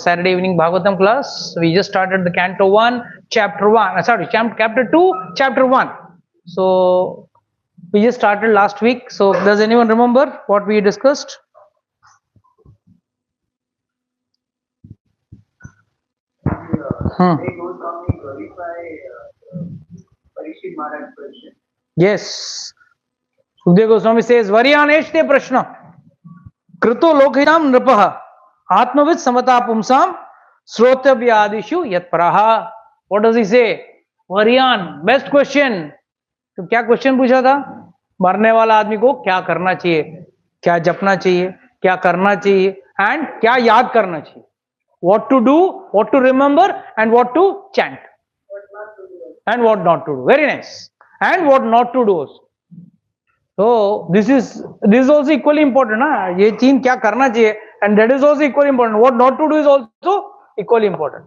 Saturday evening Bhagavatam class. We just started the Canto 1, Chapter 1. Chapter 2, Chapter 1. So we just started last week. So does anyone remember what we discussed? Yes. Sukadeva Goswami says, Varyaneshte prashna. Krito lokhitam nripaha. Atmavid samata pumsam. Srotavyadishu yatparaha. What does he say? Varyan, best question. तो क्या question पूछा था? मरने वाला आदमी को क्या करना चाहिए, क्या जपना चाहिए, क्या करना चाहिए एंड क्या याद करना चाहिए. What to do, what to remember and what to chant and what not to do. Very nice. And what not to do also. So this is also equally important. ना ये तीन क्या करना चाहिए and that is also equally important. What not to do is also equally important.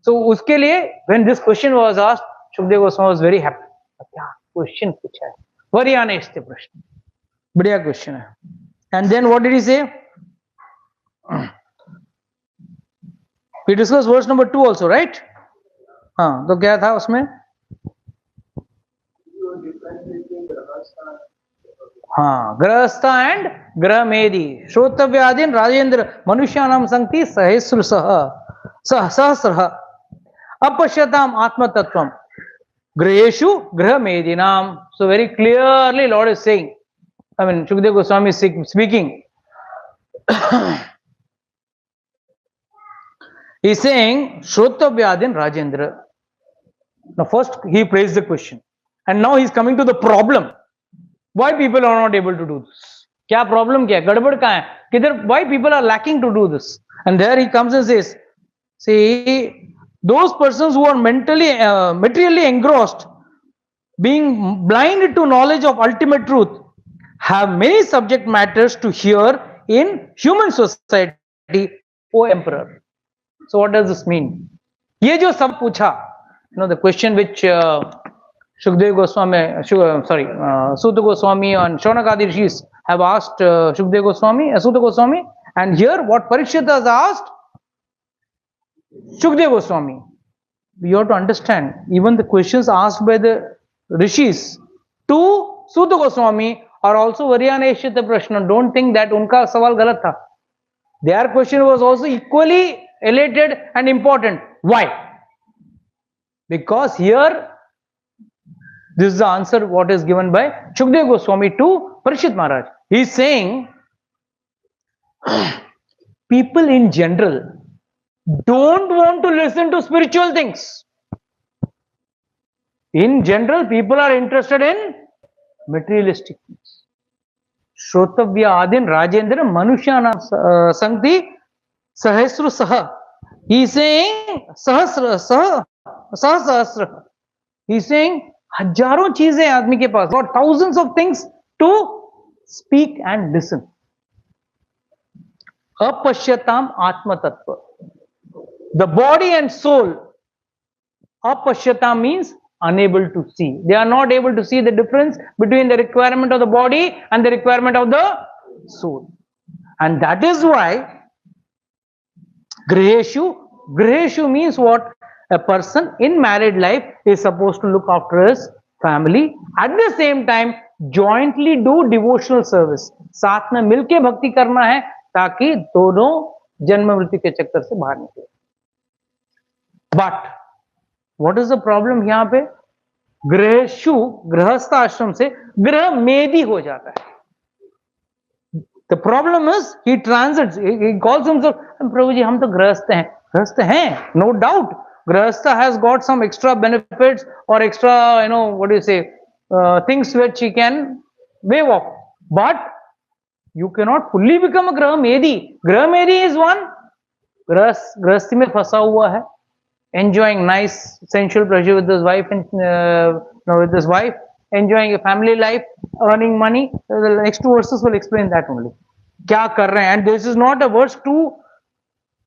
So उसके लिए when this question was asked, Shukdev Goswami was very happy. क्या question पूछा है, वर्यानेष्टे प्रश्न, बढ़िया क्वेश्चन है. And then what did he say? We discuss verse number 2 also, right? हाँ, तो क्या था उसमें? हाँ, गृहस्थ एंड गृहमेधी श्रोतव्यादीन राजेंद्र मनुष्यानाम संगति सहस्रशः सहस्रः अपश्यताम आत्मतत्वम Griheshu Grihmedinam. So very clearly Lord is saying, I mean Shukadeva Goswami is speaking. He is saying Shrotavyadin Rajendra. Now first he praised the question and now he is coming to the problem. Why people are not able to do this? क्या problem क्या है? गड़बड़ कहाँ है? किधर? Why people are lacking to do this? And there he comes and says, see, those persons who are materially engrossed, being blind to knowledge of ultimate truth, have many subject matters to hear in human society, O Emperor. So what does this mean? ये जो सब पूछा, the question which Shukadeva Goswami, Suta Goswami and Shaunakadi Rishis have asked Shukadeva Goswami, Suta Goswami, and here what Parikshit has asked Shukadeva Goswami. You have to understand, even the questions asked by the Rishis to Suta Goswami are also Varyaneshita Prashna. Don't think that unka sawal galat tha. Their question was also equally elated and important. Why? Because here, this is the answer what is given by Shukadeva Goswami to Parikshit Maharaj. He is saying, people in general don't want to listen to spiritual things. In general, people are interested in materialistic things. Shrotavya Adin Rajendra Manushyana Sankti Sahasra Saha. He is saying Sahasra. He is saying हजारों चीजें आदमी के पास, got thousands of things to speak and listen. Apashyatam Atma Tattva. The body and soul, apashyata means unable to see. They are not able to see the difference between the requirement of the body and the requirement of the soul. And that is why Griheshu means what? A person in married life is supposed to look after his family. At the same time, jointly do devotional service. साथ में मिलके भक्ति करना है ताकि दोनों जन्म मृत्यु के चक्कर से बाहर निकले. But what is the problem यहाँ पे? गृहेशु गृहस्थ आश्रम से गृह मेदी हो जाता है. The problem is he transits. He calls himself, प्रभु जी हम तो गृहस्थ हैं. गृहस्थ हैं, no doubt. Grihastha has got some extra benefits or extra, what do you say, things which he can waive off. But you cannot fully become a Grihmedi. Grihmedi is one. Grihasthi mein phasa hua hai. Enjoying nice sensual pleasure with his wife and enjoying a family life, earning money. The next two verses will explain that only. Kya kar rahe hain? And this is not a verse to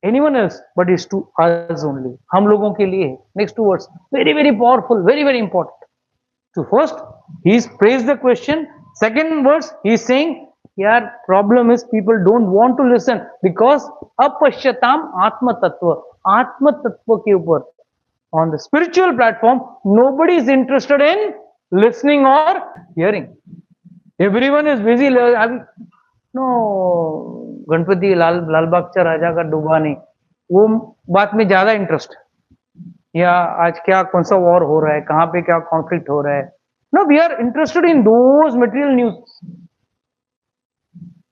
anyone else, but it's to us only. हम लोगों के लिए. Next two words, very very powerful, very very important. So first, he's praised the question. Second verse, he's saying यार problem is people don't want to listen because अपश्यताम आत्म तत्व के ऊपर on the spiritual platform nobody is interested in listening or hearing. Everyone is busy. No, Ganpati लाल बागचा राजा का डूबा नहीं, वो बात में ज्यादा इंटरेस्ट है, या आज क्या कौन सा वॉर हो रहा है, कहां पे क्या कॉन्फ्लिक्ट हो रहा है. No, we are interested in those material news.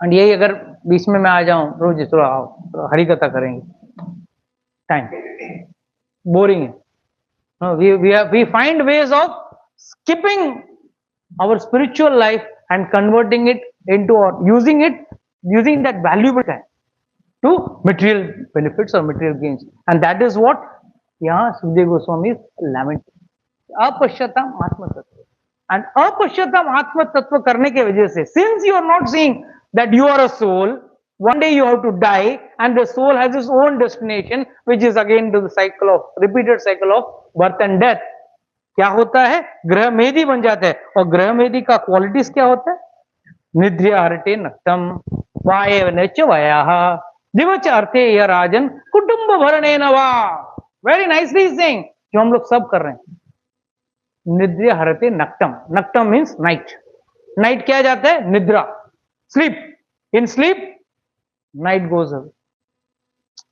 And यही अगर बीच में मैं आ जाऊं रोज थोड़ा हरी कथा करेंगे, टाइम बोरिंग है. No, we find ways of skipping our spiritual life and converting it into or using that valuable time to material benefits or material gains, and that is what यहाँ सुखदेव गोस्वामी lament. अपश्यताम आत्म तत्व, and अपश्यताम आत्म तत्व करने के वजह से, since you are not seeing that you are a soul, one day you have to die and the soul has its own destination which is again to the cycle of repeated cycle of birth and death. क्या होता है, ग्रह मेदी बन जाता है, और ग्रह मेदी का क्वालिटीज क्या होता है, निद्र्या हरते नक्तम वायव च वयाः दिवच अर्थे यह राजन कुटुंब भरणे नवा. वेरी नाइसली सेइंग, जो हम लोग सब कर रहे हैं. निद्र्या हरते नक्तम, नक्तम मीन्स नाइट. नाइट क्या जाता है, निद्रा, sleep. In sleep night goes away.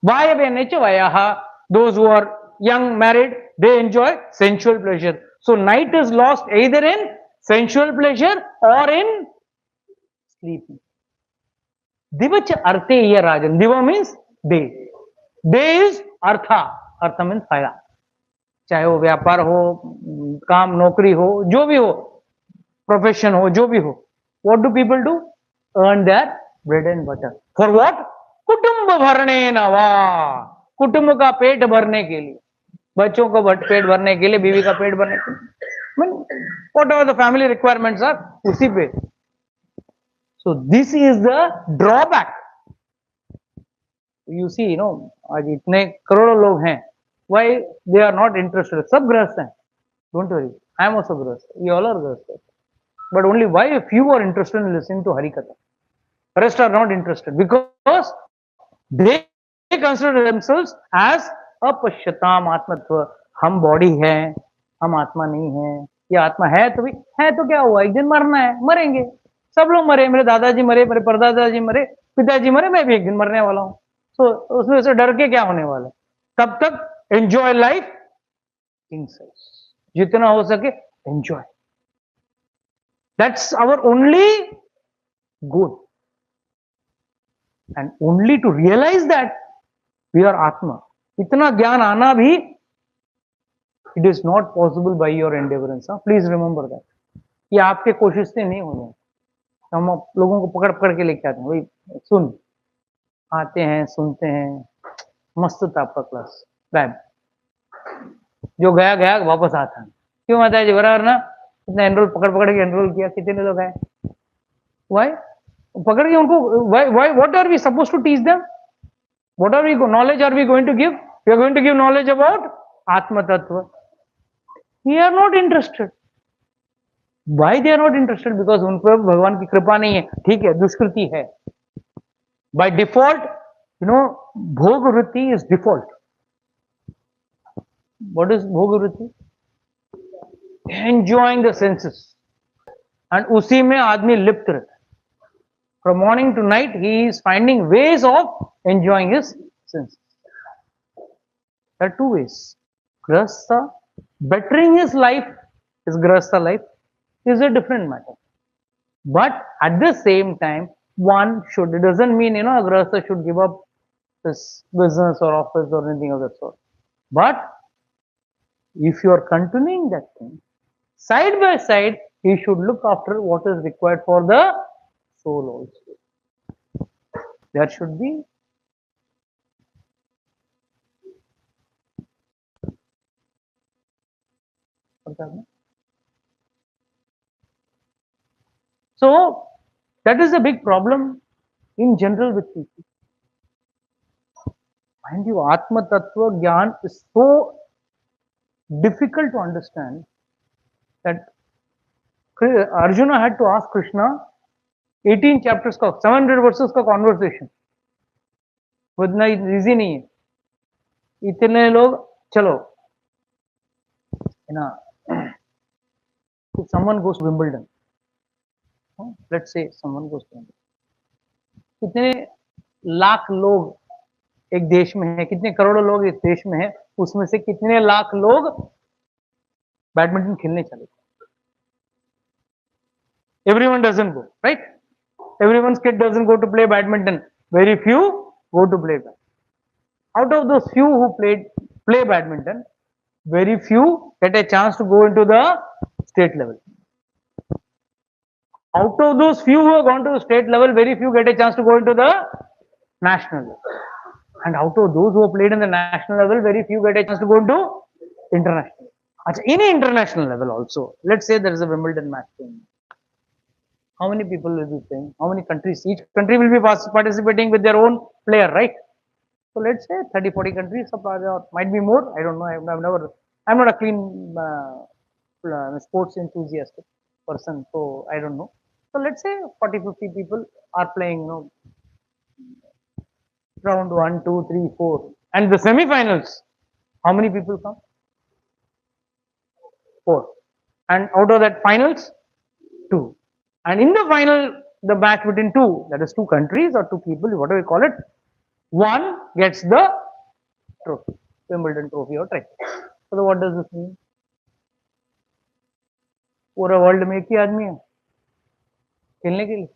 Vayavene cha vayaha, those who are young married, they enjoy sensual pleasure. So night is lost either in sensual pleasure or in sleeping. Divacha arthe ya rajan. Diva means day. Day is artha. Artha means फायदा. चाहे वो व्यापार हो, काम नौकरी हो, जो भी हो, प्रोफेशन हो, जो भी हो. What do people do? Earn their bread and butter. For what? कुटुंब भरने नवा, कुटुंब का पेट भरने के लिए, बच्चों को पेट भरने के लिए, बीवी का पेट भरने के लिए, whatever the family requirements are, उसी पे. So this is the drawback. You see, no, आज इतने करोड़ों लोग हैं, why they are not interested. सब गृहस्थ हैं, don't worry, I am also गृहस्थ, वी ऑल आर गृहस्थ, but only why few are interested in listening to Hari कथा. Rest are not interested because they consider themselves as अपश्यताम आत्मत्व. हम body है, हम आत्मा नहीं है. ये आत्मा है तो भी है, तो क्या हुआ, एक दिन मरना है, मरेंगे. सब लोग मरे, मेरे दादाजी मरे, मेरे परदादाजी मरे, पिताजी मरे, मैं भी एक दिन मरने वाला हूं. तो उसमें से डर के क्या होने वाला. तब तक एंजॉय लाइफ इन सेल्स, जितना हो सके enjoy. That's our only goal. And only to realize that we are Atma. इतना ज्ञान आना भी, it is not possible by your endurance. Please remember that. ये आपके कोशिश से नहीं होने. हम लोगों को पकड़ पकड़ के लेके आते हैं, भाई सुन, आते हैं, सुनते हैं, मस्त था आपका क्लास, गायब. जो गया गया, वापस आता है. क्यों आता है जी, बराबर ना. इतना एनरोल पकड़ पकड़ के एनरोल किया, कितने लोग आए, वाई पकड़ के उनको. What are we suppose to teach them, what are we knowledge are we going to give, we are going to give knowledge about आत्म तत्व. We are not interested. Why they are not interested, because उन पर भगवान की कृपा नहीं है. ठीक है, दुष्कृति है बाय डिफॉल्ट. यू नो, भोग वृत्ति इज डिफॉल्ट. व्हाट इज भोग वृत्ति? Enjoying the senses. एंड उसी में आदमी लिप्त रहता है. From morning to night, he is finding ways of enjoying his senses. There are two ways. Grahastha, bettering his life, his Grahastha life, is a different matter. But at the same time, one should, it doesn't mean, a Grahastha should give up his business or office or anything of that sort. But if you are continuing that thing, side by side, he should look after what is required for the soul also. There should be so that is a big problem in general with people. Mind you, Atma Tattva Gyan is so difficult to understand that Arjuna had to ask Krishna, 18 chapters का 700 versus का conversation उतना easy नहीं है। इतने लोग, चलो ना, someone goes Wimbledon, let's say someone goes Wimbledon, कितने लाख लोग एक देश में है, कितने करोड़ों लोग इस देश में है, उसमें से कितने लाख लोग बैडमिंटन खेलने चले? Everyone doesn't go, right? Everyone's kid doesn't go to play badminton. Very few go to play badminton. Out of those few who play badminton, very few get a chance to go into the state level. Out of those few who have gone to the state level, very few get a chance to go into the national level. And out of those who have played in the national level, very few get a chance to go into international. Any international level also. Let's say there is a Wimbledon match going. How many people will be playing? How many countries? Each country will be participating with their own player, right? So let's say 30, 40 countries, or might be more. I don't know. I'm not a clean sports enthusiastic person, so I don't know. So let's say 40, 50 people are playing, round 1, 2, 3, 4. And the semi-finals, how many people come? 4. And out of that finals, 2. And in the final, the match between two, that is two countries or two people, whatever you call it, one gets the trophy, Wimbledon trophy or trophy. So what does this mean? पूरा world में एक ही आदमी है खेलने के लिए.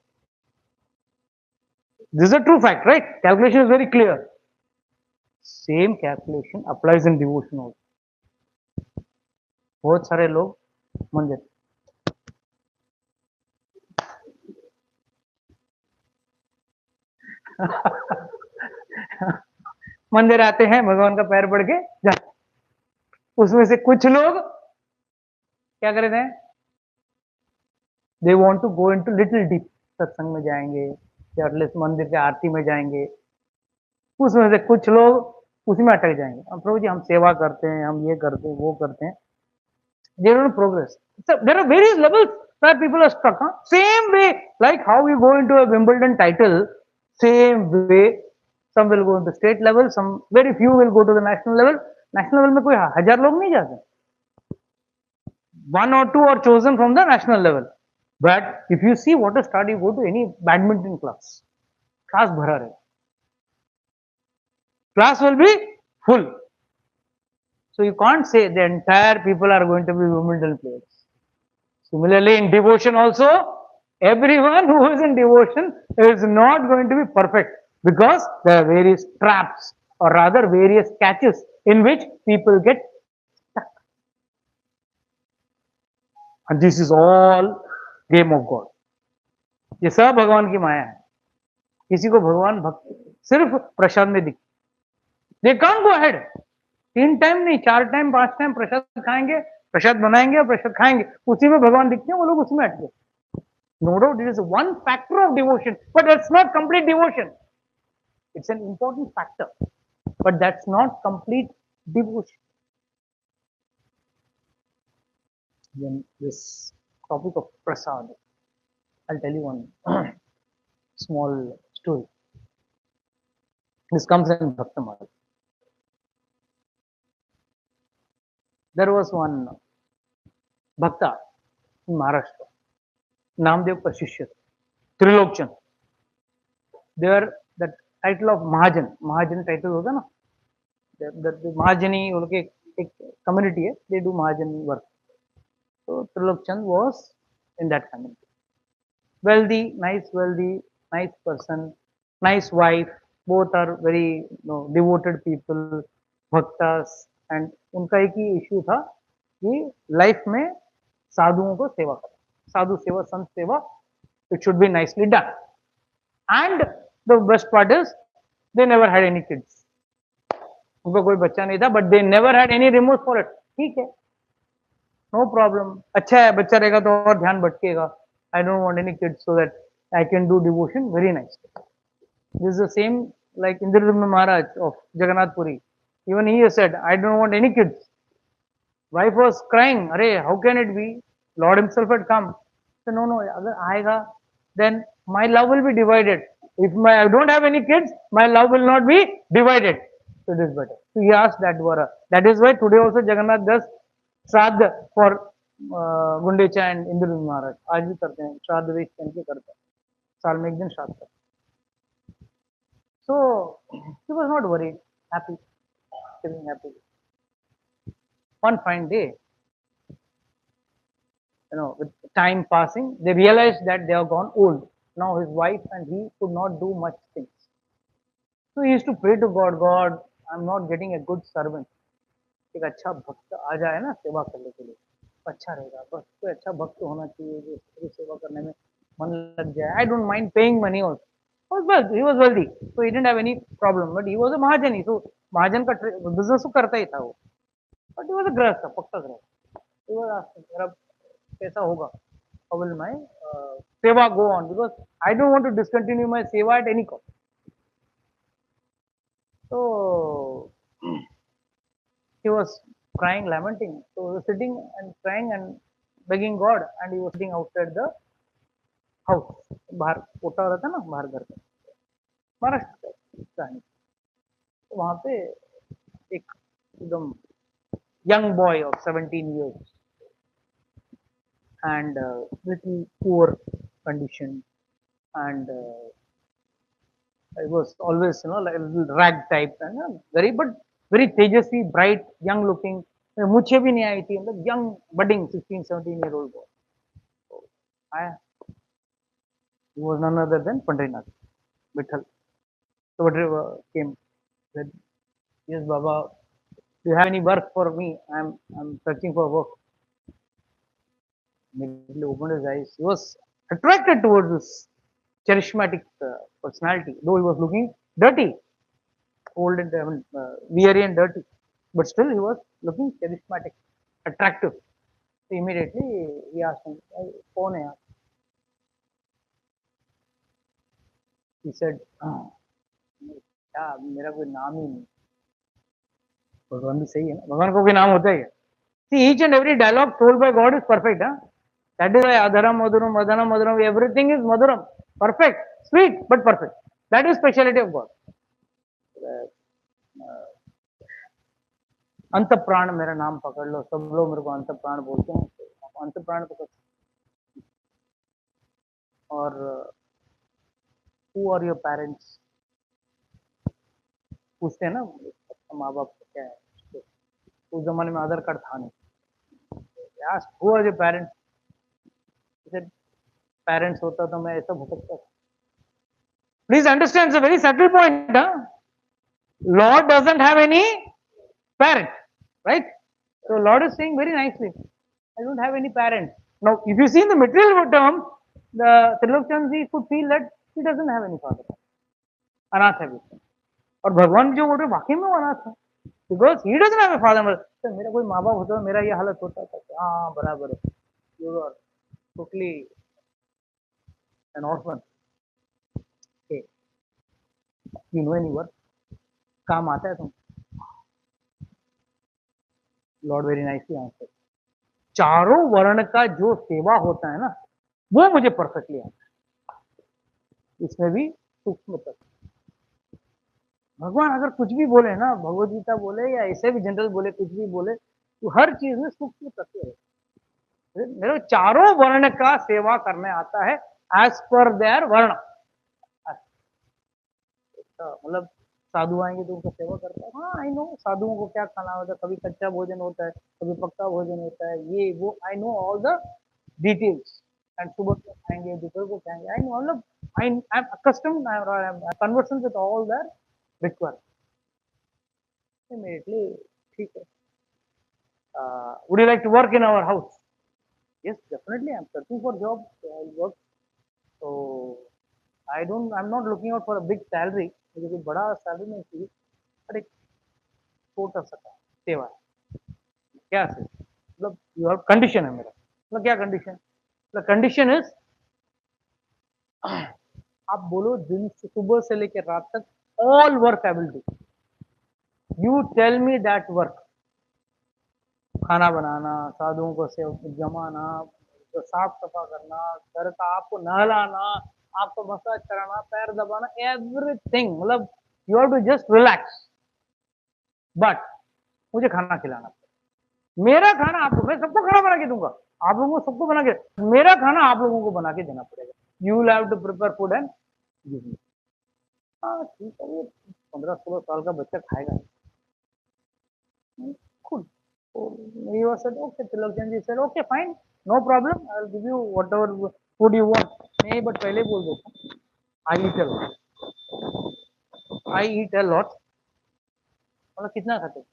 This is a true fact, right? Calculation is very clear. Same calculation applies in devotion also. बहुत सारे लोग मंदिर, मंदिर आते हैं, भगवान का पैर पड़ के जाते. उसमें से कुछ लोग क्या कर रहे हैं? They want to go into little deep. सत्संग में जाएंगे या एटलीस्ट मंदिर के आरती में जाएंगे. उसमें से कुछ लोग उसी में अटक जाएंगे. अब प्रभु जी हम सेवा करते हैं, हम ये करते हैं, वो करते हैं. They don't progress. So there are various levels where people are stuck. Same way, like how you go into a Wimbledon title, same way, some will go into state level, some very few will go to the national level. National level में कोई 1000 लोग नहीं जाते. 1 or 2 are chosen from the national level. But if you see what a start, you go to any badminton class भरा रहे. Class will be full. So you can't say the entire people are going to be Wimbledon players. Similarly, in devotion also, everyone who is in devotion is not going to be perfect because there are various traps or rather various catches in which people get stuck. And this is all game of God. ये सब भगवान की माया है. किसी को भगवान भक्ति सिर्फ प्रसाद में दिखती. They can't go ahead. 3 time नहीं, 4 टाइम, 5 टाइम प्रसाद खाएंगे, प्रसाद बनाएंगे और प्रसाद खाएंगे, उसी में भगवान दिखते हैं, वो लोग उसमें अटके. No doubt it is one factor of devotion, but that's not complete devotion. It's an important factor, but that's not complete devotion. Then this topic of prasad, I'll tell you one small story. This comes in Bhaktamala. There was one Bhakta in Maharashtra, Namdev का शिष्य, Trilokchand. There that title of Mahajan title होगा ना, the Mahajani उनके एक community है, they do Mahajan work. So Trilokchand was in that community. Wealthy, nice person, nice wife. Both are very devoted people, bhaktas. And उनका एक ही issue था कि life में साधुओं को सेवा करना, साधु सेवा, संत सेवा, it should be nicely done. And the best part is they never had any kids. उनका कोई बच्चा नहीं था, but they never had any remorse for it. ठीक है, no problem. अच्छा है, बच्चा रहेगा तो और ध्यान भटकेगा. I don't want any kids so that I can do devotion very nicely. This is the same like Indradyumna Maharaj of Jagannath Puri. Even he has said, I don't want any kids. Wife was crying, Arey, how can it be? Lord himself had come. So no, अगर आएगा then my love will be divided. If I don't have any kids, my love will not be divided. So it is better. So he asked that Dwara. That is why today also Jagannath does श्राद्ध for Gundecha and Indradyumna महाराज. आज भी करते हैं श्राद्ध वेश इनके करते हैं. साल में एक दिन श्राद्ध करते हैं. So he was not worried, happy, feeling happy. One fine day, with time passing, they realized that they have gone old. Now his wife and he could not do much things. So he used to pray to God, God, I'm not getting a good servant. एक अच्छा भक्त आ जाए ना सेवा करने के लिए, अच्छा रहेगा. बस कोई अच्छा भक्त होना चाहिए जो इसकी सेवा करने में मन लग जाए. I don't mind paying money also. He was wealthy, so he didn't have any problem. But he was a महाजनी, so महाजन का बिजनेस तो करता ही था वो. But he was a गृहस्थ, पक्का गृहस्थ. He was asking, मेरा कैसा होगा? How will my seva go on? Because I don't want to discontinue my seva at any cost. So he was crying, lamenting. So he was sitting and crying and begging God, and he was sitting outside the house. बाहर कोटा रहता ना, बाहर घर पे, महाराष्ट्र का कहानी. तो वहां पे एक एकदम young boy of 17 years and little poor condition, and it was always like a little rag type and but very tejasvi, bright, young looking. मुझे भी नहीं आई थी, मतलब young budding 16-17-year-old boy. So he was none other than Pandrinath Vithal. So whatever came, said, yes Baba, do you have any work for me? I'm searching for work. Immediately opened his eyes. He was attracted towards this charismatic personality, though he was looking dirty, old and weary and dirty, but still he was looking charismatic, attractive. So immediately he asked him, "कौन है आप?" He said, "क्या मेरा कोई नाम ही नहीं." भगवान भी सही है ना, भगवान को कोई नाम होता है क्या? See, each and every dialogue told by God is perfect, huh? That is why Adharam, Madhuram, Madhanam, Madhuram, everything is Madhuram. Perfect, sweet, but perfect. That is speciality of God. अंत प्राण मेरा नाम पकड़ लो, सब लोग मेरे को अंत प्राण बोलते हैं, तो अंत प्राण पकड़. और who are your parents? पूछते हैं ना माँ बाप को क्या है. उस जमाने में आधार कार्ड था नहीं. Asked, who are your parents? He said, parents होता तो मैं ऐसा भटकता. Please understand, it's a very subtle point. Huh? Lord doesn't have any parent, right? So Lord is saying very nicely, I don't have any parents. Now, if you see in the material term, the Trilokchandji could feel that he doesn't have any father. अनाथ है वो. और भगवान जो बोल रहे वाकई में वो अनाथ है, because he doesn't have a father. तो मेरा कोई माँ बाप होता तो मेरा ये हालत होता था. हाँ बराबर है. You are totally an orphan. Okay. You know any work? काम आता है तुम? Lord very nicely answer. चारों वर्ण का जो सेवा होता है ना, वो मुझे परफेक्टली आता है. इसमें भी सूक्ष्म तत्व. भगवान अगर कुछ भी बोले ना, भगवत गीता बोले या ऐसे भी जनरल बोले, कुछ भी बोले, तो हर चीज में सूक्ष्म तत्व है. मेरे चारों वर्ण का सेवा करने आता है एज पर देयर वर्ण. मतलब साधु आएंगे तो उनका सेवा करता है. हाँ आई नो साधुओं को क्या खाना होता है, कभी कच्चा भोजन होता है, कभी पक्का भोजन होता है, ये वो. I know all the details. And सुबह को खाएंगे, दोपहर को खाएंगे. आई नो मतलब I am accustomed, I am conversant with all that required. Immediately ठीक है. Would you like to work in our house? Yes, definitely. I'm searching for job. So I'll work. So I'm not looking out for a big salary. मुझे कोई बड़ा salary नहीं चाहिए, पर एक छोटा सा सेवा है. क्या से मतलब योर कंडीशन है मेरा. मतलब क्या कंडीशन? द कंडीशन इज, आप बोलो दिन से सुबह से लेकर रात तक all work I will do. You tell me that work. खाना बनाना, साधुओं को से जमाना, तो साफ सफा करना, घर का आपको नहलाना, आपको मसाज कराना, पैर दबाना, एवरीथिंग, मतलब you have to just relax. But मुझे खाना खिलाना पड़ेगा। मेरा खाना आपको, मैं सबको खाना बना के दूंगा, आप लोगों को सबको बना के, मेरा खाना आप लोगों को बना के देना पड़ेगा। You will have to prepare food and give me. हाँ ठीक है, ये 15-16 साल का बच्चा खाएगा खुद। He was said, okay, Tilakchandji said, okay, fine, no problem, I'll give you whatever food you want. नहीं, but पहले बोल दो, I eat a lot. I eat a lot. मतलब कितना खाते हो?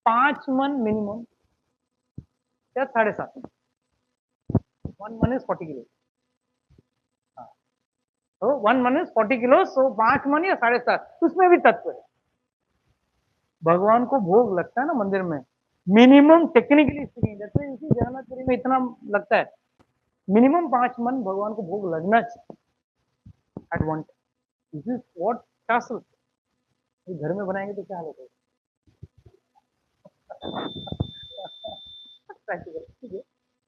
5 मन मिनिमम या 7.5 मन। 1 मन is 40 किलो। हाँ, तो 1 मन is 40 किलो, so 5 मन या 7.5, उसमें भी तत्व है। भगवान को भोग लगता है ना मंदिर में, मिनिमम टेक्निकली स्पीकिंग, जैसे इसी जगन्नाथपुरी में इतना लगता है, मिनिमम 5 मन भगवान को भोग लगना चाहिए at one. This is what शास्त्र, घर में बनाएंगे तो क्या होगा? प्रैक्टिकल, ठीक है,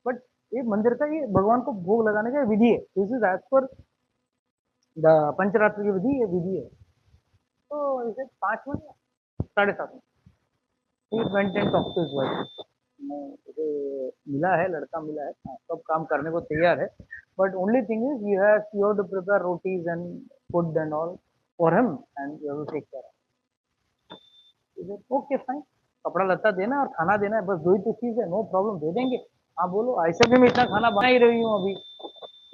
बट ये मंदिर का, ये भगवान को भोग लगाने का विधि है। This is as per the Pancharatra की विधि, ये विधि है। तो इसे 5 मन या 7.5 मन। He went and talked to his wife. मुझे मिला है, लड़का मिला है, सब काम करने को तैयार है, but only thing is you have to prepare rotis and food and all for him and you have to take care. Okay fine, कपड़ा लत्ता देना और खाना देना है, बस दो ही तो चीज है, नो प्रॉब्लम, दे देंगे। हाँ बोलो, ऐसे भी मैं इतना खाना बना ही रही हूँ अभी,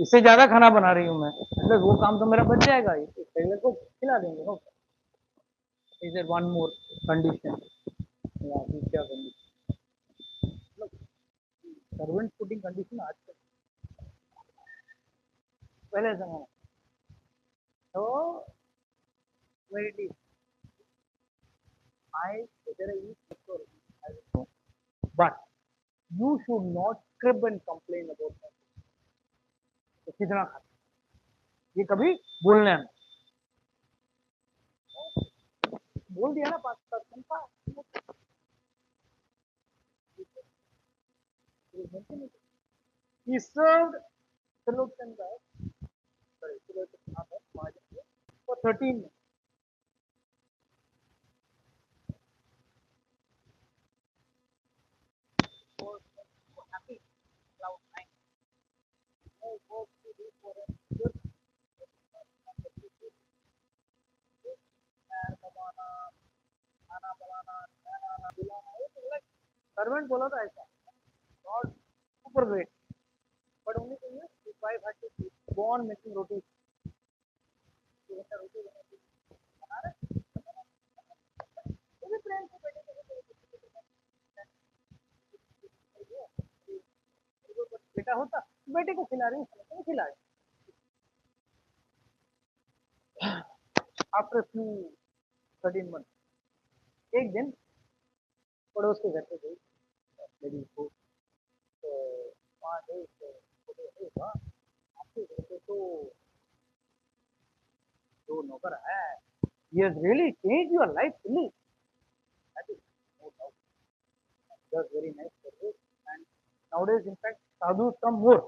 इससे ज्यादा खाना बना रही हूँ मैं, मतलब वो काम तो मेरा बच जाएगा, पहले को खिला देंगे। No, is there one more condition? क्या कंडीशन? सर्वेंट पुटिंग कंडीशन आजकल, पहले जमाना तो मेरी I whether I eat fish or I don't know, but you should not crib and complain about that। तो कितना खाते, ये कभी बोलने में बोल दिया ना 5-7 का, he served Tilokchand Das, sorry, Tilokchand Das for 13 minutes। Was so happy, cloud nine, no work to do for him, just पैर दबाना, खाना बनाना, नहलाना, धुलाना, ये तो like सर्वेंट बोला था ऐसा, God super great, but only thing is his wife had to go on making roti, roti बना रहे, वो भी प्रेम से बेटे को बेटा होता, बेटे को खिला रही हूँ, खिला रही। आफ्टर फ्यू 13 मंथ एक दिन पड़ोस के घर पे गई लेडीज को, तो वहाँ गई तो बोले, वाह आपके घर पे तो जो नौकर है, he has really changed your life fully, that is no doubt, that's very nice service, and nowadays in fact sadhus come more,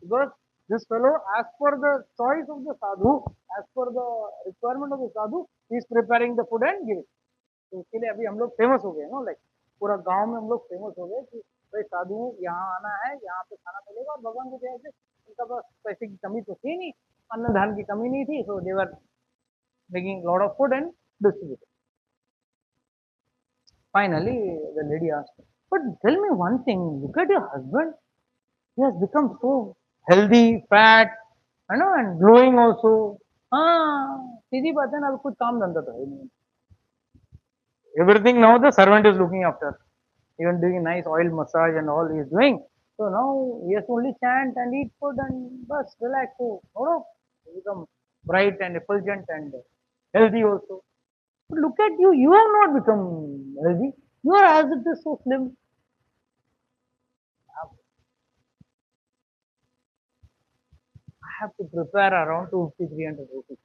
because this fellow, as per the choice of the sadhu, as per the requirement of the sadhu, he is preparing the food and giving। तो उसके लिए अभी हम लोग famous हो गए ना, like पूरा गांव में हम लोग फेमस हो गए कि भाई साधु यहाँ आना है, यहाँ पे खाना मिलेगा, और भगवान की दया से उनका बस पैसे की कमी तो थी नहीं, अन्न धान की कमी नहीं थी, so they were making lot of food and distribute. Finally the lady asked, but tell me one thing, look at your husband, he has become so healthy, fat, you know, and glowing also। हाँ सीधी बात है ना, अब कुछ काम धंधा तो है नहीं, everything now the servant is looking after, even doing nice oil massage and all he is doing. So now he has to only chant and eat food and bus relax. So no, become bright and effulgent and healthy also. But look at you, you have not become healthy. You are as it is so slim. I have to prepare around 250-300 rupees.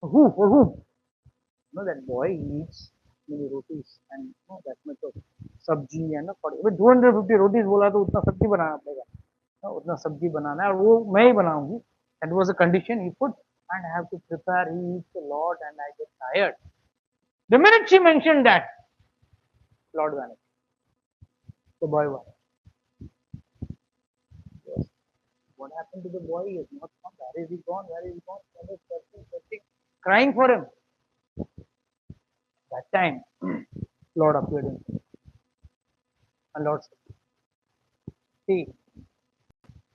Who? For whom? You know that boy eats many rotis and that much of sabji and but 250 rotis बोला तो उतना सब्जी बनाना पड़ेगा, उतना सब्जी बनाना है और वो मैं ही बनाऊंगी. That was a condition he put, and I have to prepare. He eats a lot, and I get tired. The minute she mentioned that, Lord vanished. The boy vanished. Yes. What happened to the boy? He has not come. Where is he gone? Where is he gone? I was searching, searching, crying for him. That time, Lord appeared in me. And Lord said, see,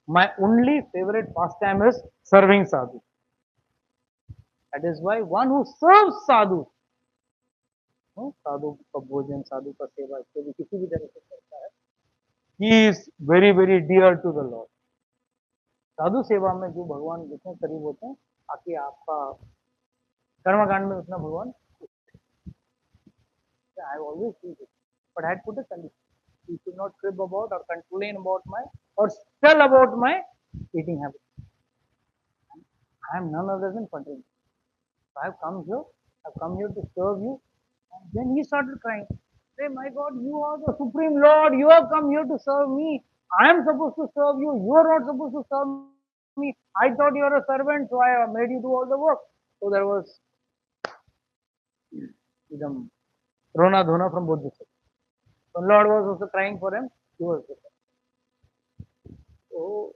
my only favorite pastime is serving sadhu. That is why one who serves sadhu, साधु का भोजन, साधु का सेवा, इत्यादि किसी भी तरह से करता है, he is very very dear to the Lord. साधु सेवा में जो भगवान जितने करीब होते हैं, ताकि आपका कर्मकांड में उतना भगवान. I have always seen it, but I had put a condition. You should not crib about or complain about my or tell about my eating habit. I am none other than Pandit. I have come here. I have come here to serve you. And then he started crying. Say, my God, you are the Supreme Lord. You have come here to serve me. I am supposed to serve you. You are not supposed to serve me. I thought you are a servant, so I made you do all the work. So there was Rona Dhona from both the sides. The Lord was also crying for him. He was there. So,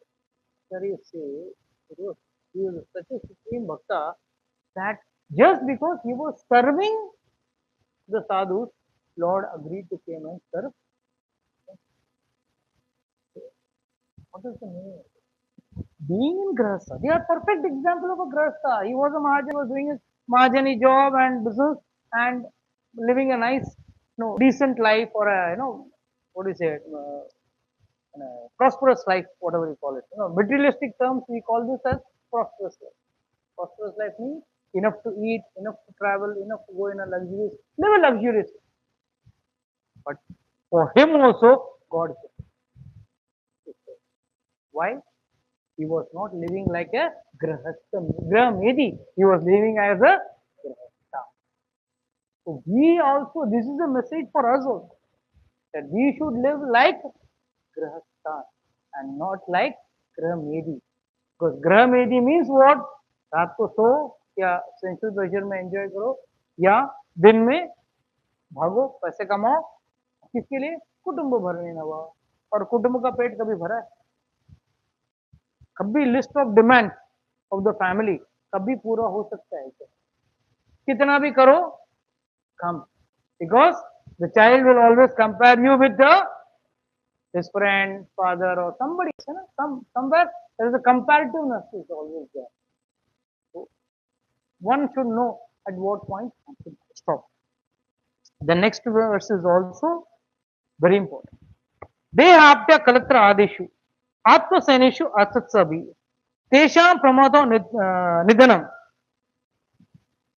there you say, he was such a supreme bhakta that just because he was serving the sadhus, Lord agreed to come and serve. What is the meaning? Being in Grahastha, they are perfect example of a Grahastha. He was a Mahajan, was doing his Mahajani job and business and living a nice, decent life or a, what do you say, prosperous life, whatever you call it. Materialistic terms, we call this as prosperous life. Prosperous life means enough to eat, enough to travel, enough to go in a luxurious, live a luxurious. But for him also, God is. Why? He was not living like a Grahmedi. He was living as a Grahastha. So we also, this is a message for us also, that we should live like Grahastha and not like Grahmedi. Because Grahmedi means what? रात को सो या sensual pleasure में enjoy करो या दिन में भागो पैसे कमाओ, किसके लिए? कुटुंब भरने नवा. और कुटुंब का पेट कभी भरा है? कभी list of demand of the family कभी पूरा हो सकता है क्या? कितना भी करो कम, because the child will always compare you with the his friend, father, or somebody. Somewhere there is a comparativeness is always there. So one should know at what point one should stop. The next verse is also very important. देहाप्य कलत्र आदिषु आत्मसेनेषु असत्सभि तेषां प्रमादो निधनम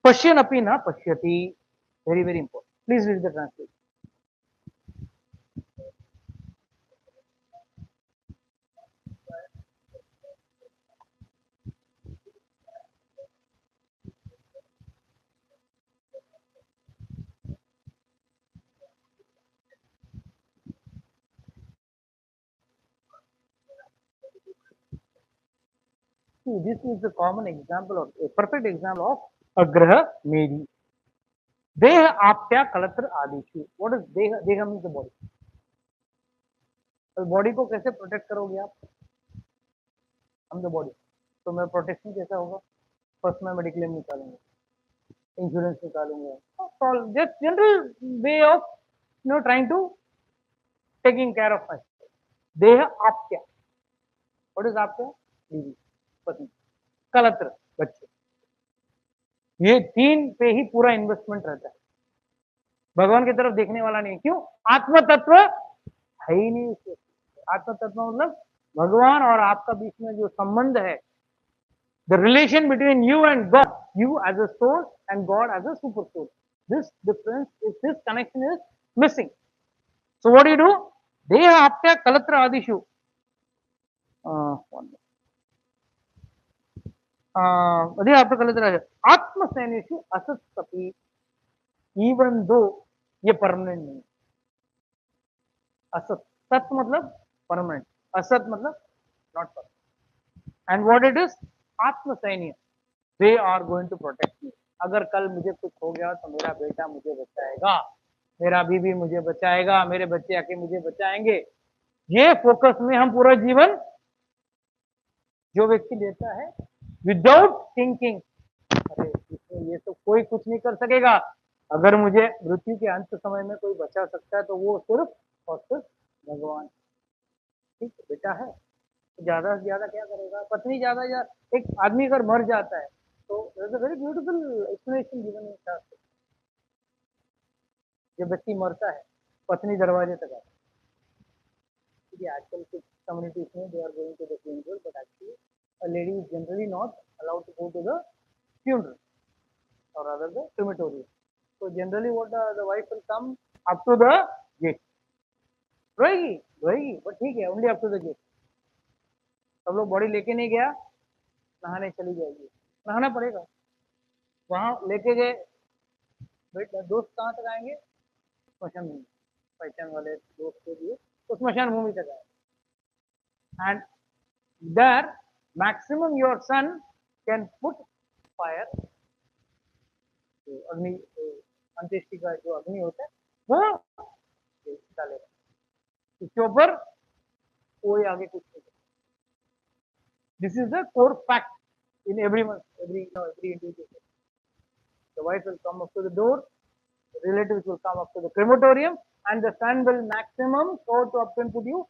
पश्यन् अपि न पश्यति. Very very important. Please read the translation. See, this is a common example of a perfect example of a graha medi. देह आप्या कलत्र आदिशु. What is देह? देह means the body. तो बॉडी को कैसे प्रोटेक्ट करोगे आप? हम द बॉडी. तो मेरा प्रोटेक्शन कैसा होगा? फर्स्ट मैं मेडिक्लेम निकालूंगा, इंश्योरेंस निकालूंगा, just general way of trying to taking care of my. देह आप्या. What is आप्या? बीवी, पत्नी. कलत्र, बच्चे. ये तीन पे ही पूरा इन्वेस्टमेंट रहता है. भगवान की तरफ देखने वाला नहीं. क्यों? आत्म तत्व है ही नहीं. आत्म तत्व मतलब भगवान और आपका बीच में जो संबंध है, the relation between you and God, you as a soul and God as a super soul, this difference is, this connection is missing. So what you do? देह आप्या कलत्र आदिशु आत्मसेनेषु असत्सपि. इवन दो ये परमानेंट नहीं. असत, सत मतलब परमानेंट, असत मतलब not person. And what it is? आत्म सैन्य. They are going to protect me. अगर कल मुझे कुछ हो गया तो मेरा बेटा मुझे बचाएगा, मेरा बीवी मुझे बचाएगा, मेरे बच्चे आके मुझे बचाएंगे. ये फोकस में हम पूरा जीवन जो व्यक्ति लेता है विदाउट थिंकिंग, अरे इसमें ये तो कोई कुछ नहीं कर सकेगा, अगर मुझे मृत्यु के अंत समय में कोई बचा सकता है तो वो सिर्फ और सिर्फ भगवान. ठीक है, बेटा है तो ज्यादा से ज्यादा क्या करेगा, पत्नी ज्यादा या एक आदमी अगर मर जाता है तो very beautiful explanation given in शास्त्र. जब व्यक्ति मरता है पत्नी दरवाजे तक आती है. आजकल कुछ कम्युनिटीज में they are going to the funeral, but actually a lady is generally not allowed to go to the funeral or rather the crematorium. So generally what the wife will come up to the gate. रोएगी रोएगी but ठीक है, only up to the gate. सब लोग body लेके नहीं गया, नहाने चली जाएगी, नहाना पड़ेगा. वहां लेके गए, दोस्त कहाँ तक आएंगे, स्मशान भूमि, पहचान वाले दोस्त के लिए तो स्मशान भूमि तक आए. And there maximum your son can put fire, अग्नि, अंत्येष्टि का जो अग्नि होता है वो डालेगा, इसके ऊपर कोई आगे कुछ नहीं. This is the core fact in everyone, every individual. The wife will come up to the door, the relatives will come up to the crematorium, and the son will maximum go to up and put you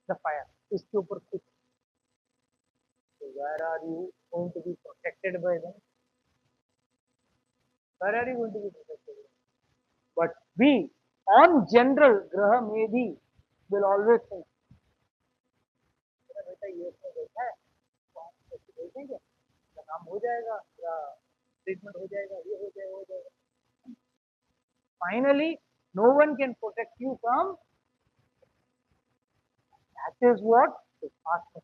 the fire. इसके ऊपर कुछ. So where are you going to be protected by them? Where are you going to be protected? But we, on general, Graha Medhi will always think, बेटा ये इसमें बैठा है, तो हम कैसे देखेंगे, काम हो जाएगा या ट्रीटमेंट हो जाएगा, ये हो जाएगा, हो जाएगा. Finally, no one can protect you from. That is what is आत्म.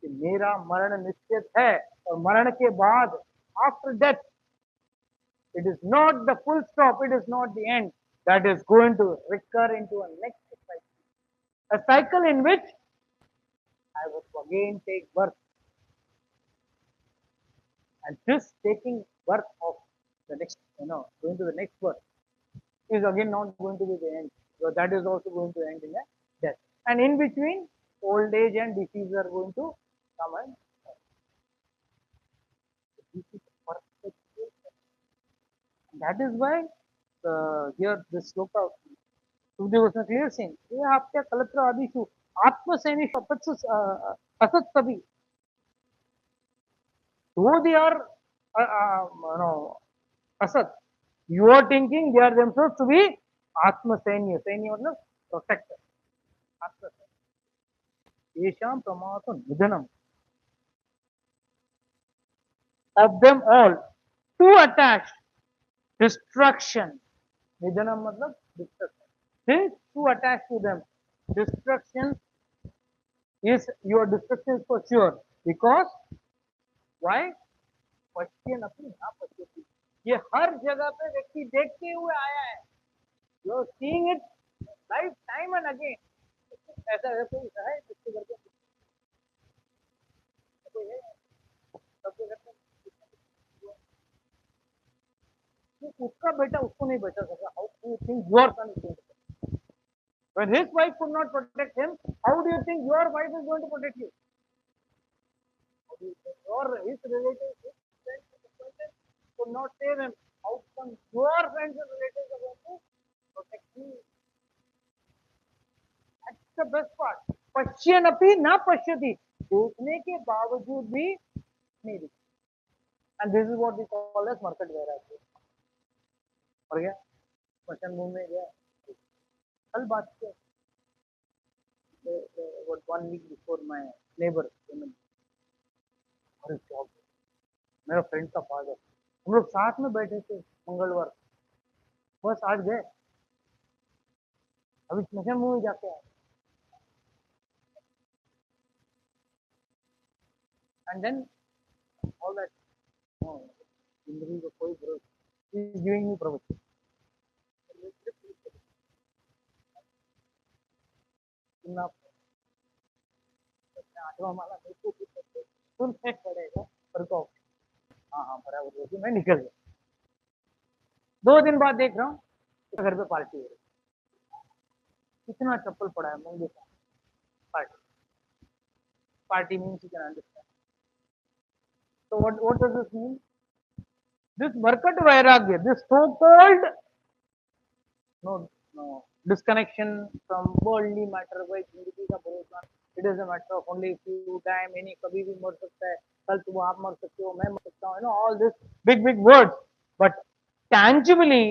कि मेरा मरण निश्चित है और मरण के बाद after death it is not the full stop, it is not the end, that is going to recur into a next cycle, a cycle in which I will again take birth. And this taking birth of the next, going to the next birth is again not going to be the end. So that is also going to end in a death. And in between, old age and disease are going to come and this is perfect. That is why here this sloka Sukhdev Goswami clear saying, ये आपके कलत्र आदिशु आत्मसैनी असत सभी. Though they are asat, you are thinking they are themselves to be आत्मसैन्य. सैन्य मतलब protector. आत्मसैन्य. येषां प्रमातो निधनम. Of them all, too attached, destruction. निधनम मतलब destruction. Since too attached to them, destruction is, your destruction is for sure. Because why? पश्चिम अपनी ना पश्चिम. ये हर जगह पे व्यक्ति देखते हुए आया है. You are seeing it life time and again. ऐसा है कोई है जिसके घर पे कोई है, सबके घर पे उसका बेटा उसको नहीं बचा सका. How do you think your son is going to protect? When his wife could not protect him, how do you think your wife is going to protect you? How do you think his relatives, his friends, his acquaintances could not save him? How come your friends and relatives are going to protect you? That's the best part. पश्यन्नपि न पश्यति. देखने के बावजूद भी नहीं दिखता. And this is what we call as market variety. और क्या क्वेश्चन रूम में गया, कल बात किया, what 1 week before my neighbor came in for his job. मेरा फ्रेंड का फादर, हम लोग साथ में बैठे थे मंगलवार, बस आज गए, अभी स्मशान मूवी जाके आए. And then all that, जिंदगी को कोई भरोसा. He is giving me प्रवचन. तो हमारा सुनना पड़ेगा और को हाँ हाँ बराबर होगी मैं निकल गया 2 दिन बाद देख रहा हूँ घर पे पार्टी हो रही कितना चप्पल पड़ा है मैं देखा party party means you can understand so what does this mean this Markat Vairagya this so called no no disconnection from worldly matter by जिंदगी का भरोसा it is a matter of only few time any कभी भी मर सकता है कल तुम आप मर सकते हो मैं मर सकता हूँ you know all this big words but tangibly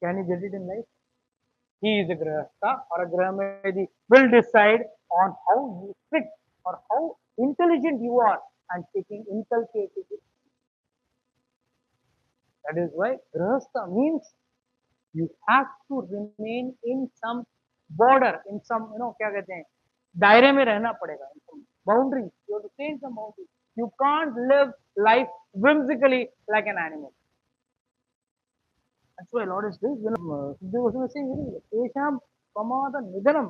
can you get it in life he is a grahastha or a grahmedi will decide on how you fit or how intelligent you are and taking inculcated it. That is why grahastha means you have to remain in some border in some क्या कहते हैं दायरे में रहना पड़ेगा in some boundaries you have to stay in some boundaries you can't live life whimsically like an animal that's why Lord is this उसमें से तेषां प्रमाद निधनम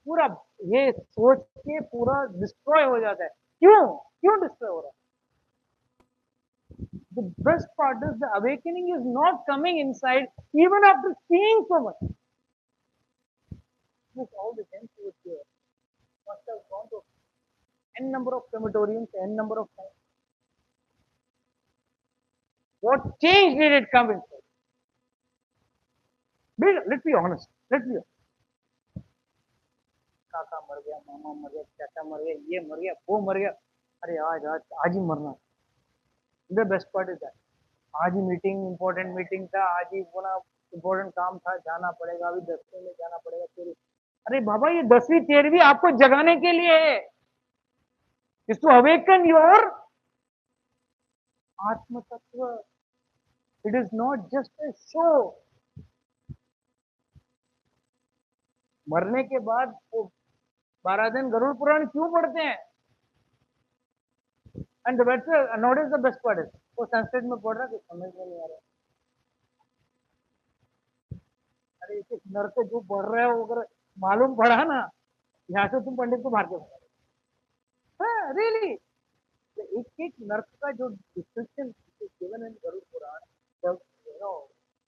पूरा ये सोच के पूरा डिस्ट्रॉय हो जाता है क्यों क्यों डिस्ट्रॉय हो रहा है the best part is the awakening is not coming inside even after seeing so much this all the sense was there must have gone to n number of crematoriums n number of times what change did it come inside let's be honest let's be honest काका मर गया मामा मर गया चाचा मर गया ये मर गया वो मर गया अरे आज ही मरना the best part is that आज ही मीटिंग इंपॉर्टेंट मीटिंग था आज ही बोला इंपॉर्टेंट काम था जाना पड़ेगा अभी 10वें में जाना पड़ेगा फिर अरे बाबा ये 10वीं 13वीं आपको जगाने के लिए है इज टू अवेकन योर आत्म तत्व it is not just a show मरने के बाद वो 12 दिन गरुड़ पुराण क्यों पढ़ते हैं and not is the best part is वो संस्कृत में पढ़ रहा है समझ में नहीं आ रहा अरे इस नर को जो पढ़ रहे हो अगर मालूम पड़ा ना यहाँ से तुम पंडित को मार के हाँ रियली एक एक नर्क का जो description given in Garud Puran, the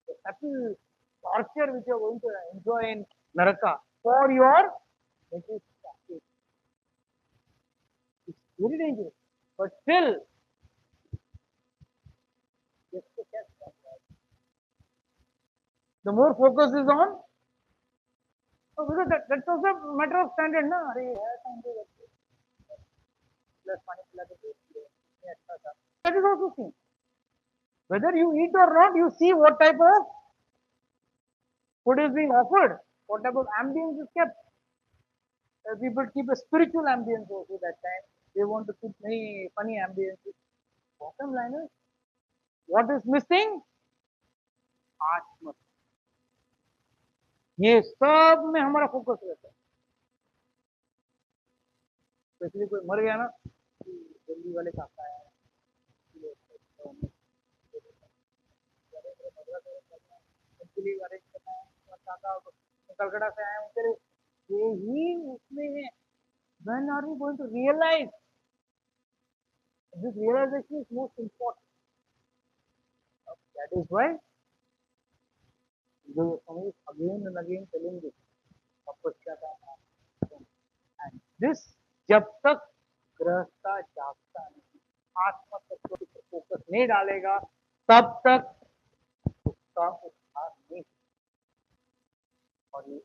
the subtle torture which you are going to enjoy in Naraka for your mental state. It's very dangerous. But still, the more focus is on, so because that's also a matter of standard, na? अरे है standard plus पानी पिला के दे दिए, ये अच्छा था. That is also seen. Whether you eat or not, you see what type of food is being offered, what type of ambience is kept. People keep a spiritual ambience also that time. They want to keep many funny ambiences. Bottom line is, what is missing? आत्म ये सब में हमारा focus रहता है specially कोई मर गया ना दिल्ली वाले काका है दिल्ली वाले काका कलकत्ता से आए हैं तेरे यही उसमें है when are we going to realize this realization is most important that is why again and again telling this and this जब तक गृहस्था जागता नहीं आत्म तत्व पर फोकस नहीं डालेगा तब तक उसका उद्धार नहीं और ये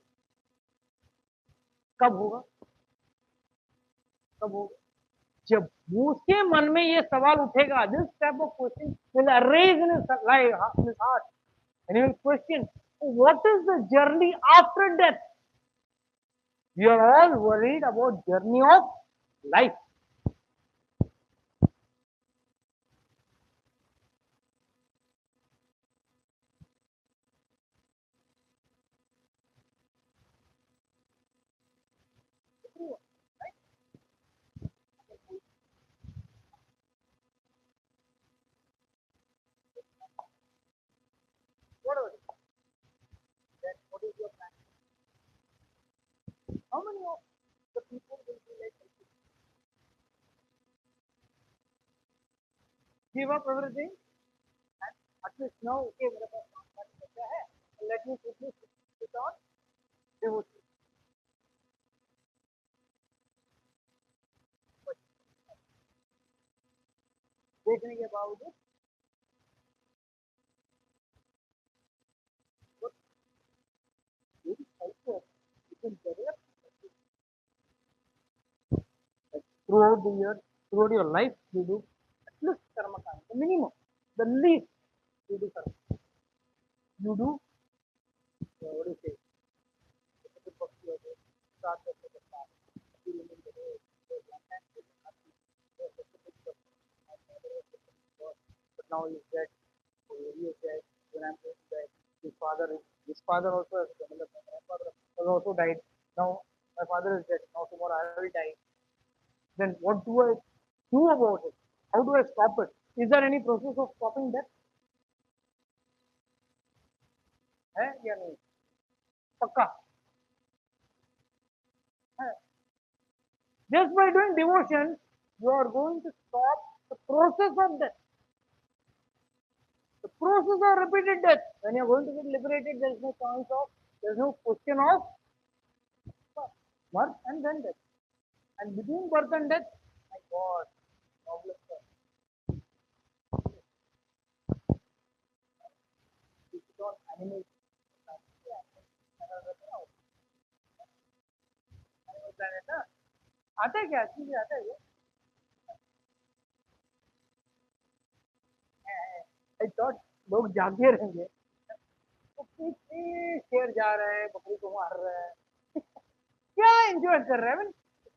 कब होगा कब होगा जब उसके मन में ये सवाल उठेगा this type of question will arrays in his heart and he will question what is the journey after death we are all worried about journey of life what is it? Then what is your plan how many of the people will be like give up everything, and at least now, okay, मेरे पास काम बचा है, let me quickly put on devotion. देखने के बावजूद what very culture you can develop throughout the year, throughout your life, you do at least karma kanda, the minimum, the least you do karma. You do what do you say? Start at the start. You remember the day, but now he's dead. He is dead. When I'm dead, his father also has my father has also died. Now my father is dead. Now tomorrow I will die. Then what do I do about it? How do I stop it? Is there any process of stopping that? है या नहीं पक्का है just by doing devotion you are going to stop the process of death. The process of repeated death. When you are going to get liberated, there is no chance of, there is no question of birth and then death. And between birth and death, my God, problem is on animal planet ना आता है क्या चीज आता है ये I thought लोग जागे रहेंगे तो कितने शेर जा रहे हैं बकरी को मार रहे हैं क्या एंजॉय कर रहे हैं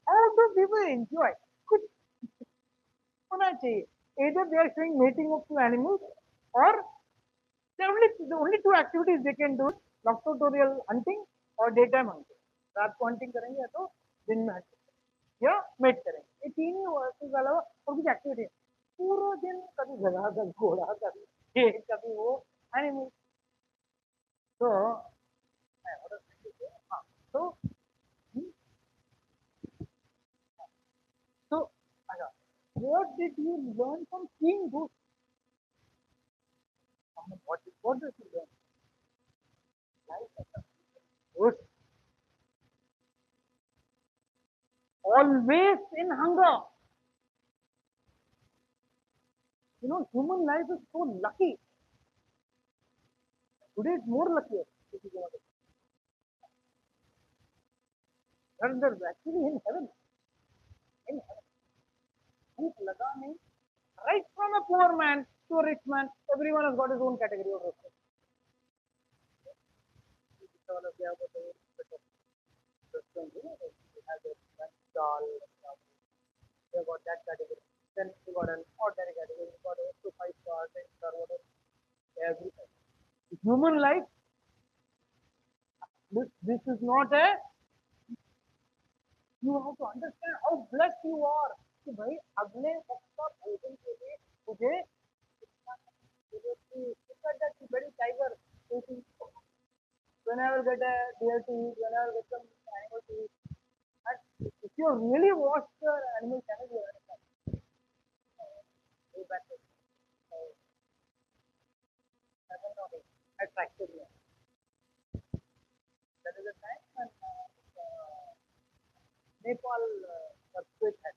हाउ डू पीपल एंजॉय कुछ होना चाहिए either they are showing mating of two animals or the only two activities they can do nocturnal hunting or daytime hunting. रात को hunting करेंगे या तो दिन में hunting या मेट करेंगे ये तीन ही वर्सेस अलावा और कुछ एक्टिविटी है पूरा दिन कभी गधा कभी घोड़ा कभी ये कभी वो एनिमल तो हाँ तो तो अच्छा what did you learn from seeing those what did you learn those always in hunger. You know, human life is so lucky. Today it's more luckier. If you want to. And there's actually in heaven. In heaven. भूख लगा नहीं. Right from a poor man to a rich man, everyone has got his own category of respect. They got that category. Then you got an ordinary category. You got a 5 star, 10 star, whatever. Everything. Human life, this is not a you have to understand how blessed you are कि भाई अगले वक्त का भोजन के लिए मुझे look at that very tiger eating when I will get a deer to eat, when I will get some animal to eat. And if you really watch the animal channel, you understand. Way back then, seven or eight, attracted me. That is the time when Nepal earthquake had.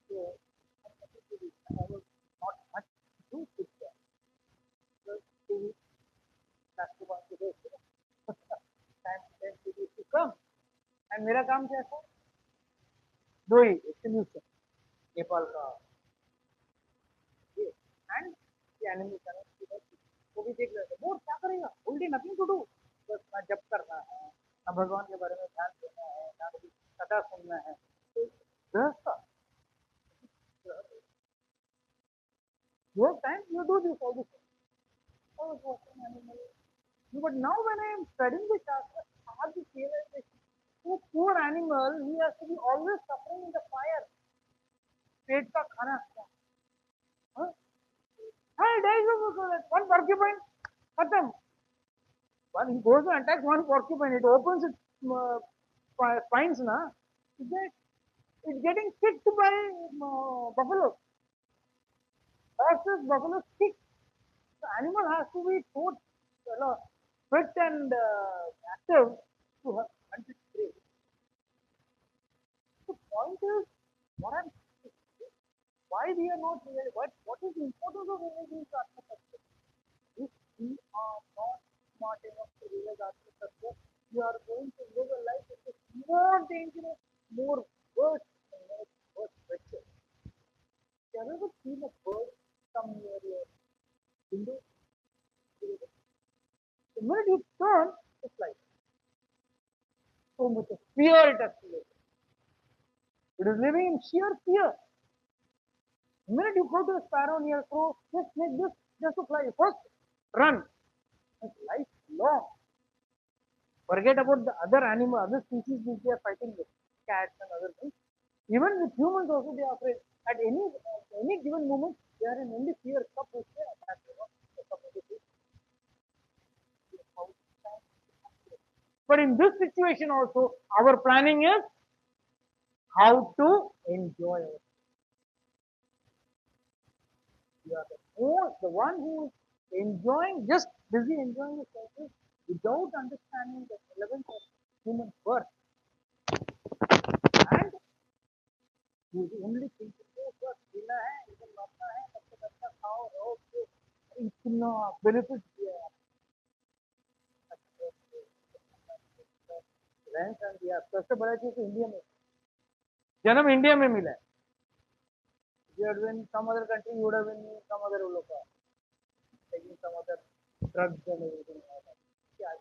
So I was not much to do with that. Just to basketball to do. Time to come. And मेरा काम क्या था दो ही solution Nepal का ये and animal channel वो भी देख रहे थे वो क्या करेगा ओनली नथिंग टू डू बस ना जप करना है ना भगवान के बारे में ध्यान देना है ना कभी कथा सुनना है तो गृहस्थ your time you do this all this oh it's watching animal but now when I am studying the shastra I have this realization oh poor animal he has to be always suffering in the fire पेट का खाना हाँ one porcupine खत्म when he goes to attack one porcupine it opens its spines na it's getting kicked by buffalo horses, buffalo, kick. The animal has to be so fit and active to hunt its prey. The point is, what I'm why we are not really, what is the importance of realizing architecture? If we are not smart enough to realize architecture, we are going to live a life which is more dangerous, more worse, and more worse wretched. Have you ever seen a bird come near your window? The minute you turn, it's like so much of fear it has created. It is living in sheer fear. The minute you go to a sparrow near crow, just make this, just to fly. First, run. It's lifelong. Forget about the other animal, other species which they are fighting with, cats and other things. Even with humans also they are afraid. At any given moment, they are in only fear. But in this situation also, our planning is how to enjoy it. You are the one who is enjoying, just busy enjoying the surface without understanding the relevance of human birth. And who is only thinking, oh, बस जीना है, इधर लौटना है, तब तक अच्छा खाओ, रहो, इतना benefit दिया है। रहन सहन दिया, सबसे बड़ा चीज इंडिया में, जन्म इंडिया में मिला है। You had been some other country, you would have been some other local, taking some other drugs and everything like that. Yeah,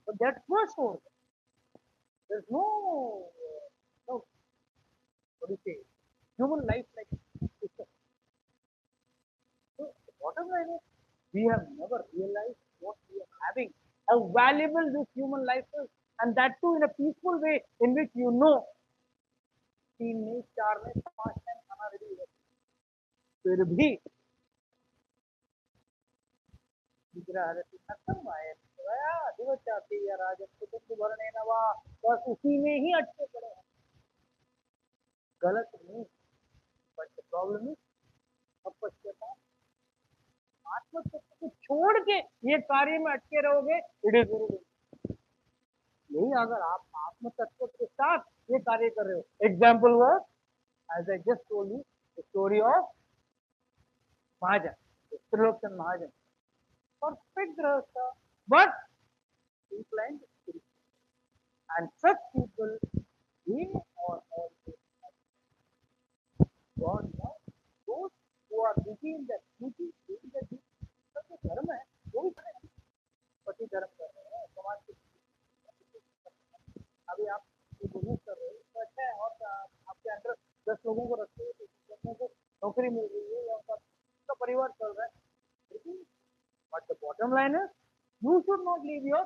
but that's first over there. There's no, what do you say, human life like this. So the bottom line is, we have never realized what we are having, how valuable this human life is, and that too in a peaceful way, in which you know, 3 में 4 में 5 time खाना ready है, फिर भी विग्रहारती खत्म आए दिवस चाहती या राजन कुटुंब भरने नवा, बस उसी में ही अटके पड़े हैं। गलत नहीं, बट प्रॉब्लम इज अपश्यता, आत्मतत्व को छोड़ के ये कार्य में अटके रहोगे, इट इज वेरी, यही अगर आप आत्म तत्व के साथ ये कार्य कर रहे हो। Example verse, as I just told you the story of Mahajan, Trilochan Mahajan, perfect गृहस्थ, but inclined spiritual, and such people, they are always God now. Those who are busy in their duty, doing their duty, जो धर्म है वो भी करें, पति धर्म कर रहे हैं, समाज के अभी आप बिजनेस कर रहे हो तो अच्छा है, और आपके अंदर 10 लोगों को रखते हो, 10 लोगों को नौकरी मिल रही है या उनका परिवार चल रहा है, but the bottom line is, you should not leave your